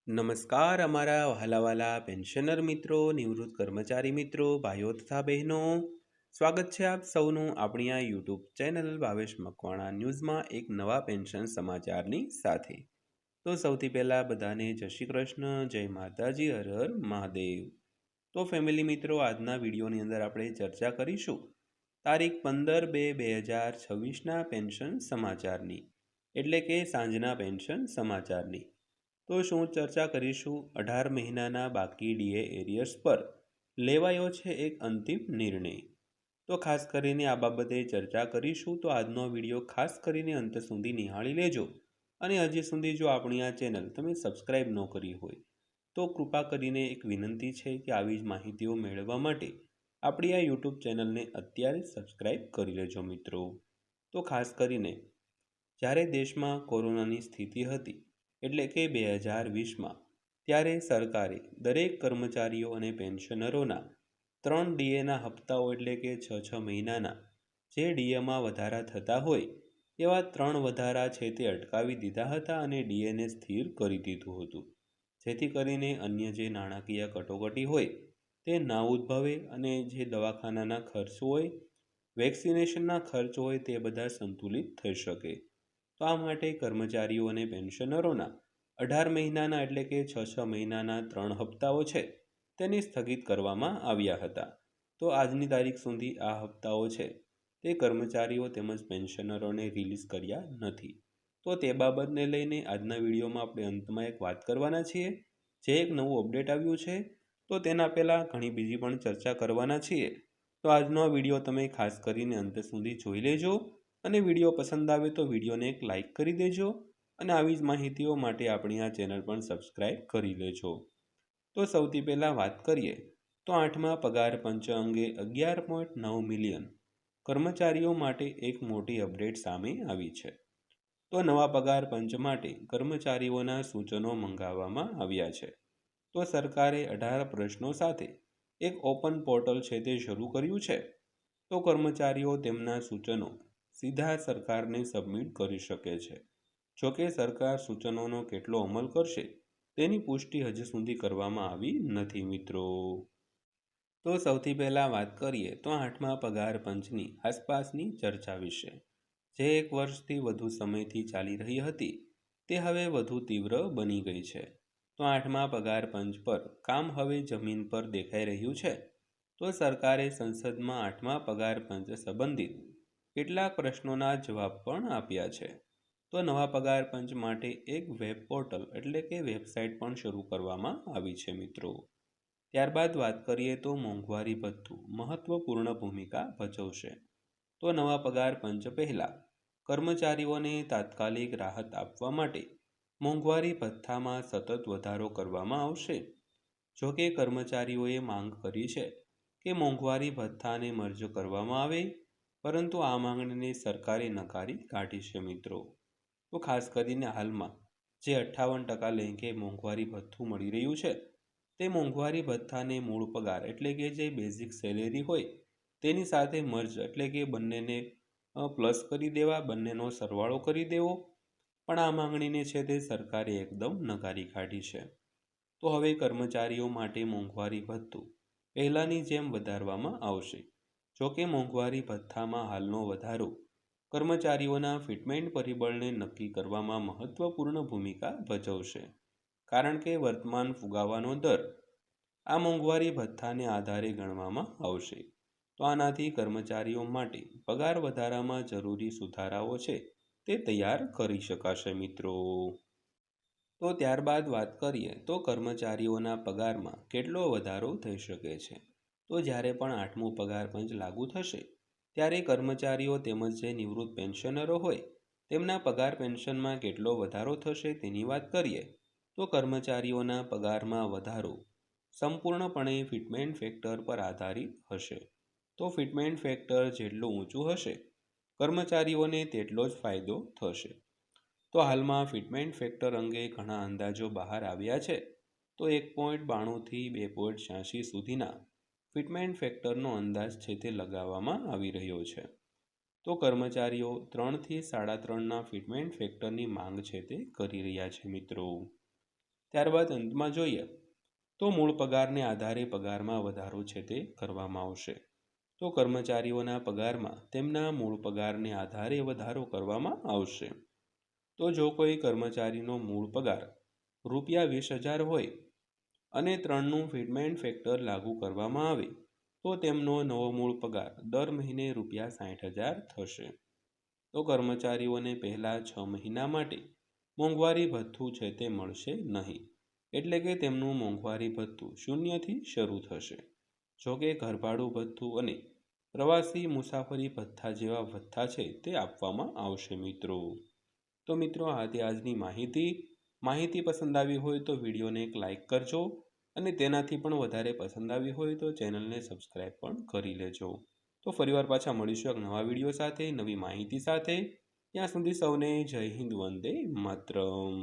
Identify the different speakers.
Speaker 1: નમસ્કાર અમારા વહાલાવાલા પેન્શનર મિત્રો, નિવૃત્ત કર્મચારી મિત્રો, ભાઈઓ તથા બહેનો, સ્વાગત છે આપ સૌનું આપણી આ યુટ્યુબ ચેનલ ભાવેશ મકવાણા ન્યૂઝમાં એક નવા પેન્શન સમાચારની સાથે. તો સૌથી પહેલાં બધાને જય શ્રી કૃષ્ણ, જય માતાજી, હર હર મહાદેવ. તો ફેમિલી મિત્રો, આજના વિડીયોની અંદર આપણે ચર્ચા કરીશું તારીખ 15/2/2026ના પેન્શન સમાચારની, એટલે કે સાંજના પેન્શન સમાચારની. તો શું ચર્ચા કરીશું 18 મહિનાના બાકી ડીએ એરિયર્સ પર લેવાયો છે એક અંતિમ નિર્ણય. તો ખાસ કરીને આ બાબતે ચર્ચા કરીશું, તો આજનો વિડીયો ખાસ કરીને અંત સુધી નિહાળી લેજો. અને હજી સુધી જો આપણી આ ચેનલ તમે સબસ્ક્રાઈબ ન કરી હોય તો કૃપા કરીને એક વિનંતી છે કે આવી જ માહિતીઓ મેળવવા માટે આપણી આ યુટ્યુબ ચેનલને અત્યારે સબસ્ક્રાઈબ કરી લેજો મિત્રો. તો ખાસ કરીને જ્યારે દેશમાં કોરોનાની સ્થિતિ હતી, એટલે કે 2020માં, ત્યારે સરકારે દરેક કર્મચારીઓ અને પેન્શનરોના 3 ડીએના હપ્તાઓ, એટલે કે 6 મહિનાના જે ડીએમાં વધારા થતા હોય એવા 3 વધારા છે તે અટકાવી દીધા હતા અને ડીએને સ્થિર કરી દીધું હતું, જેથી કરીને અન્ય જે નાણાકીય કટોકટી હોય તે ના ઉદ્ભવે અને જે દવાખાનાના ખર્ચ હોય, વેક્સિનેશનના ખર્ચ હોય તે બધા સંતુલિત થઈ શકે. તો આ માટે કર્મચારીઓ અને પેન્શનરોના 18 મહિનાના, એટલે કે 6 મહિનાના 3 હપ્તાઓ છે તેને સ્થગિત કરવામાં આવ્યા હતા. તો આજની તારીખ સુધી આ હપ્તાઓ છે તે કર્મચારીઓ તેમજ પેન્શનરોને રિલીઝ કર્યા નથી. તો તે બાબતને લઈને આજના વિડીયોમાં આપણે અંતમાં એક વાત કરવાના છીએ, જે એક નવું અપડેટ આવ્યું છે. તો તેના પહેલાં ઘણી બીજી પણ ચર્ચા કરવાના છીએ. તો આજનો આ વિડીયો તમે ખાસ કરીને અંત સુધી જોઈ લેજો અને વિડીયો પસંદ આવે તો વિડીયોને એક લાઇક કરી દેજો અને આવી જ માહિતીઓ માટે આપણી આ ચેનલ પણ સબસ્ક્રાઈબ કરી લેજો. તો સૌથી પહેલાં વાત કરીએ તો 8મા પગાર પંચ અંગે 11.9 મિલિયન કર્મચારીઓ માટે એક મોટી અપડેટ સામે આવી છે. તો નવા પગાર પંચ માટે કર્મચારીઓના સૂચનો મંગાવવામાં આવ્યા છે. તો સરકારે 18 પ્રશ્નો સાથે એક ઓપન પોર્ટલ છે તે શરૂ કર્યું છે. તો કર્મચારીઓ તેમના સૂચનો સીધા સરકારને સબમિટ કરી શકે છે. જોકે સરકાર સૂચનોનો કેટલો અમલ કરશે તેની પુષ્ટિ હજી સુધી કરવામાં આવી નથી મિત્રો. તો સૌથી પહેલાં વાત કરીએ તો 8મા પગાર પંચની આસપાસની ચર્ચા વિશે, જે 1 વર્ષથી વધુ સમયથી ચાલી રહી હતી તે હવે વધુ તીવ્ર બની ગઈ છે. તો 8મા પગાર પંચ પર કામ હવે જમીન પર દેખાઈ રહ્યું છે. તો સરકારે સંસદમાં 8મા પગાર પંચ સંબંધિત કેટલાક પ્રશ્નોના જવાબ પણ આપ્યા છે. તો નવા પગાર પંચ માટે એક વેબ પોર્ટલ, એટલે કે વેબસાઇટ પણ શરૂ કરવામાં આવી છે મિત્રો. ત્યારબાદ વાત કરીએ તો મોંઘવારી ભથ્થું મહત્વપૂર્ણ ભૂમિકા ભજવશે. તો નવા પગાર પંચ પહેલાં કર્મચારીઓને તાત્કાલિક રાહત આપવા માટે મોંઘવારી ભથ્થામાં સતત વધારો કરવામાં આવશે. જોકે કર્મચારીઓએ માંગ કરી છે કે મોંઘવારી ભથ્થાને મર્જ કરવામાં આવે, પરંતુ આ માંગણીને સરકારે નકારી કાઢી છે મિત્રો. તો ખાસ કરીને હાલમાં જે 58% લેંઘે મોંઘવારી ભથ્થું મળી રહ્યું છે તે મોંઘવારી ભથ્થાને મૂળ પગાર, એટલે કે જે બેઝિક સેલેરી હોય તેની સાથે મર્જ, એટલે કે બંનેને પ્લસ કરી દેવા, બંનેનો સરવાળો કરી દેવો. પણ આ માંગણીને છે તે સરકારે એકદમ નકારી કાઢી છે. તો હવે કર્મચારીઓ માટે મોંઘવારી ભથ્થું પહેલાંની જેમ વધારવામાં આવશે. જોકે મોંઘવારી ભથ્થામાં હાલનો વધારો કર્મચારીઓના ફિટમેન્ટ પરિબળને નક્કી કરવામાં મહત્વપૂર્ણ ભૂમિકા ભજવશે, કારણ કે વર્તમાન ફુગાવાનો દર આ મોંઘવારી ભથ્થાને આધારે ગણવામાં આવશે. તો આનાથી કર્મચારીઓ માટે પગાર વધારામાં જરૂરી સુધારાઓ છે તે તૈયાર કરી શકાશે મિત્રો. તો ત્યારબાદ વાત કરીએ તો કર્મચારીઓના પગારમાં કેટલો વધારો થઈ શકે છે. તો જ્યારે પણ 8મું પગાર પંચ લાગુ થશે ત્યારે કર્મચારીઓ તેમજ જે નિવૃત્ત પેન્શનરો હોય તેમના પગાર પેન્શનમાં કેટલો વધારો થશે તેની વાત કરીએ તો કર્મચારીઓના પગારમાં વધારો સંપૂર્ણપણે ફિટમેન્ટ ફેક્ટર પર આધારિત હશે. તો ફિટમેન્ટ ફેક્ટર જેટલું ઊંચું હશે કર્મચારીઓને તેટલો જ ફાયદો થશે. તો હાલમાં ફિટમેન્ટ ફેક્ટર અંગે ઘણા અંદાજો બહાર આવ્યા છે. તો 1.92થી 2.86 સુધીના ફિટમેન્ટ ફેક્ટરનો અંદાજ છે તે લગાવવામાં આવી રહ્યો છે. તો કર્મચારીઓ 3થી 3.5ના ફિટમેન્ટ ફેક્ટરની માંગ છે તે કરી રહ્યા છે મિત્રો. ત્યારબાદ અંતમાં જોઈએ તો મૂળ પગારને આધારે પગારમાં વધારો છે તે કરવામાં આવશે. તો કર્મચારીઓના પગારમાં તેમના મૂળ પગારને આધારે વધારો કરવામાં આવશે. તો જો કોઈ કર્મચારીનો મૂળ પગાર ₹20,000 હોય અને 3નું ફિટમેન્ટ ફેક્ટર લાગુ કરવામાં આવે તો તેમનો નવો મૂળ પગાર દર મહિને ₹60,000 થશે. તો કર્મચારીઓને પહેલા 6 મહિના માટે મોંઘવારી ભથ્થું છે તે મળશે નહીં, એટલે કે તેમનું મોંઘવારી ભથ્થું 0થી શરૂ થશે. જોકે ઘરભાડું ભથ્થું અને પ્રવાસી મુસાફરી ભથ્થા જેવા ભથ્થા છે તે આપવામાં આવશે મિત્રો. તો મિત્રો આ હતી આજની માહિતી પસંદ આવી હોય તો વિડીયોને એક લાઇક કરજો અને તેનાથી પણ વધારે પસંદ આવી હોય તો ચેનલને સબસ્ક્રાઈબ પણ કરી લેજો. તો ફરીવાર પાછા મળીશું એક નવા વિડીયો સાથે, નવી માહિતી સાથે. ત્યાં સુધી સૌને જય હિન્દ, વંદે માતરમ.